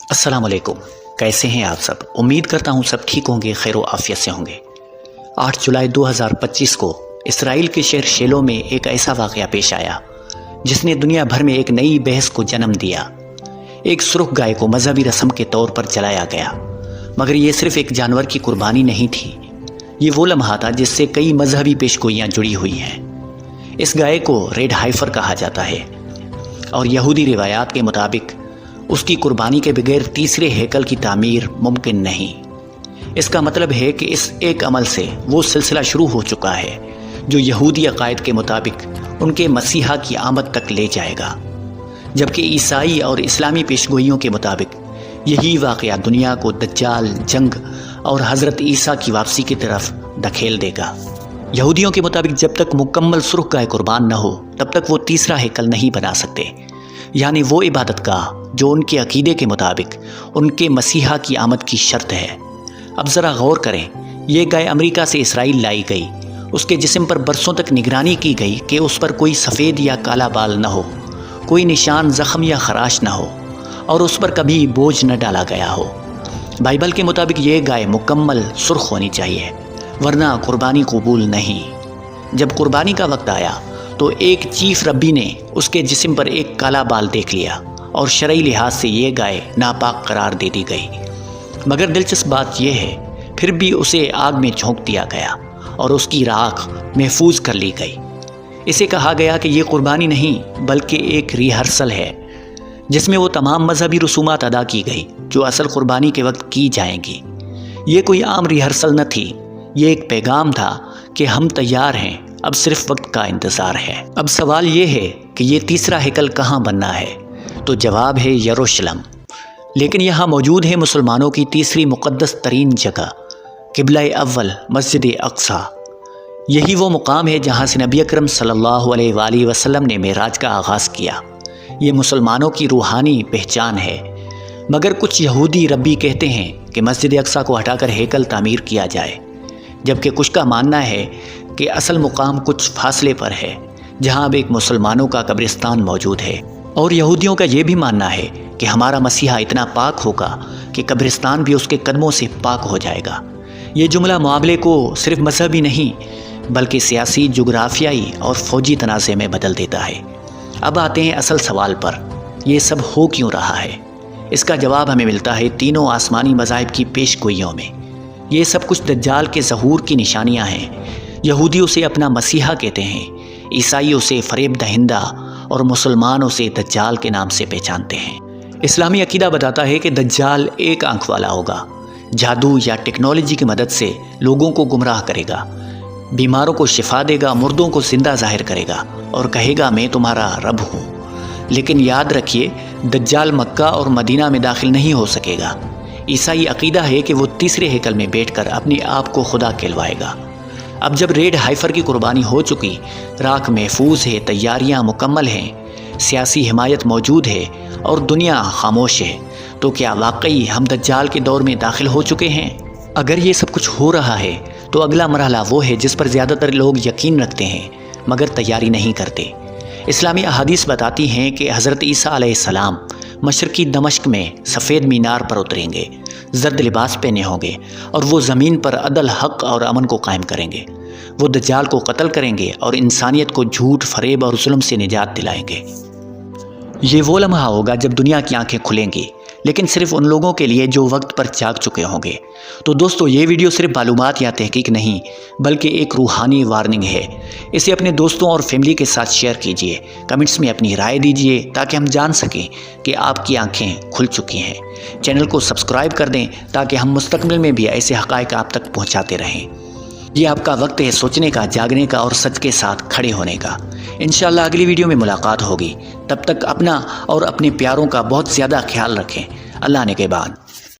अस्सलाम वालेकुम। कैसे हैं आप सब? उम्मीद करता हूँ सब ठीक होंगे, खैर आफियत से होंगे। 8 जुलाई 2025 को इसराइल के शहर शेलो में एक ऐसा वाक़या पेश आया जिसने दुनिया भर में एक नई बहस को जन्म दिया। एक सुर्ख गाय को मजहबी रस्म के तौर पर जलाया गया, मगर ये सिर्फ एक जानवर की कुर्बानी नहीं थी। ये वो लम्हा था जिससे कई मजहबी पेशगोइयाँ जुड़ी हुई हैं। इस गाय को रेड हाइफर कहा जाता है और यहूदी रिवायात के मुताबिक उसकी कुर्बानी के बगैर तीसरे हैकल की तामीर मुमकिन नहीं। इसका मतलब है कि इस एक अमल से वो सिलसिला शुरू हो चुका है जो यहूदी अकायद के मुताबिक उनके मसीहा की आमद तक ले जाएगा, जबकि ईसाई और इस्लामी पेशगोइयों के मुताबिक यही वाक़या दुनिया को दज्जाल, जंग और हज़रत ईसा की वापसी की तरफ धकेल देगा। यहूदियों के मुताबिक जब तक मुकम्मल सुर्ख गाय कुर्बान न हो तब तक वो तीसरा हैकल नहीं बना सकते, यानी वो इबादत गाह जो उनके अकीदे के मुताबिक उनके मसीहा की आमद की शर्त है। अब ज़रा गौर करें, ये गाय अमेरिका से इसराइल लाई गई। उसके जिस्म पर बरसों तक निगरानी की गई कि उस पर कोई सफ़ेद या काला बाल न हो, कोई निशान, ज़ख्म या खराश न हो और उस पर कभी बोझ न डाला गया हो। बाइबल के मुताबिक ये गाय मुकम्मल सुर्ख होनी चाहिए, वरना कुर्बानी कबूल नहीं। जब कुर्बानी का वक्त आया तो एक चीफ रब्बी ने उसके जिस्म पर एक काला बाल देख लिया और शरई लिहाज से ये गाय नापाक करार दे दी गई। मगर दिलचस्प बात यह है, फिर भी उसे आग में झोंक दिया गया और उसकी राख महफूज कर ली गई। इसे कहा गया कि ये कुर्बानी नहीं बल्कि एक रिहर्सल है जिसमें वो तमाम मजहबी रसूमात अदा की गई जो असल कुर्बानी के वक्त की जाएंगी। ये कोई आम रिहर्सल न थी, ये एक पैगाम था कि हम तैयार हैं, अब सिर्फ वक्त का इंतज़ार है। अब सवाल ये है कि ये तीसरा हैकल कहाँ बनना है, तो जवाब है यरूशलेम। लेकिन यहाँ मौजूद है मुसलमानों की तीसरी मुक़द्दस तरीन जगह, क़िबला अव्वल मस्जिद अक़सा। यही वो मुकाम है जहाँ से नबी अकरम सल्लल्लाहु अलैहि वसल्लम ने मेराज का आगाज़ किया। ये मुसलमानों की रूहानी पहचान है। मगर कुछ यहूदी रब्बी कहते हैं कि मस्जिद अक़सा को हटाकर हैकल तामीर किया जाए, जबकि कुछ का मानना है कि असल मुकाम कुछ फासले पर है जहाँ अब एक मुसलमानों का कब्रिस्तान मौजूद है। और यहूदियों का ये भी मानना है कि हमारा मसीहा इतना पाक होगा कि कब्रिस्तान भी उसके कदमों से पाक हो जाएगा। ये जुमला मामले को सिर्फ मजहबी नहीं बल्कि सियासी, जुग्राफियाई और फ़ौजी तनाज़े में बदल देता है। अब आते हैं असल सवाल पर, ये सब हो क्यों रहा है? इसका जवाब हमें मिलता है तीनों आसमानी मज़ाहिब की पेशगोइयों में। ये सब कुछ दज्जाल के ज़हूर की निशानियाँ हैं। यहूदी उसे अपना मसीहा कहते हैं, ईसाई उसे फ़रेब दहिंदा और मुसलमान उसे दज्जाल के नाम से पहचानते हैं। इस्लामी अकीदा बताता है कि दज्जाल एक आंख वाला होगा, जादू या टेक्नोलॉजी की मदद से लोगों को गुमराह करेगा, बीमारों को शिफा देगा, मुर्दों को जिंदा जाहिर करेगा और कहेगा मैं तुम्हारा रब हूँ। लेकिन याद रखिए, दज्जाल मक्का और मदीना में दाखिल नहीं हो सकेगा। ईसाई अकीदा है कि वो तीसरे हैकल में बैठकर अपने आप को खुदा कहलवाएगा। अब जब रेड हाइफर की कुर्बानी हो चुकी, राख महफूज है, तैयारियां मुकम्मल हैं, सियासी हिमायत मौजूद है और दुनिया खामोश है, तो क्या वाकई हम दज्जाल के दौर में दाखिल हो चुके हैं? अगर ये सब कुछ हो रहा है तो अगला मरहला वो है जिस पर ज़्यादातर लोग यकीन रखते हैं मगर तैयारी नहीं करते। इस्लामी अहादीस बताती हैं कि हज़रत ईसा अलैहिस्सलाम मशरक़ी दमश्क में सफ़ेद मीनार पर उतरेंगे, जर्द लिबास पहने होंगे और वो ज़मीन पर अदल, हक़ और अमन को कायम करेंगे। वो दज्जाल को कत्ल करेंगे और इंसानियत को झूठ, फरेब और जुल्म से निजात दिलाएंगे। ये वो लम्हा होगा जब दुनिया की आंखें खुलेंगी, लेकिन सिर्फ उन लोगों के लिए जो वक्त पर जाग चुके होंगे। तो दोस्तों, ये वीडियो सिर्फ मालूमात या तहकीक नहीं बल्कि एक रूहानी वार्निंग है। इसे अपने दोस्तों और फैमिली के साथ शेयर कीजिए, कमेंट्स में अपनी राय दीजिए ताकि हम जान सकें कि आपकी आंखें खुल चुकी हैं। चैनल को सब्सक्राइब कर दें ताकि हम मुस्तकबिल में भी ऐसे हक़ाइक़ आप तक पहुँचाते रहें। ये आपका वक्त है सोचने का, जागने का और सच के साथ खड़े होने का। इंशाअल्लाह अगली वीडियो में मुलाकात होगी। तब तक अपना और अपने प्यारों का बहुत ज़्यादा ख्याल रखें। अल्लाह ने के बाद।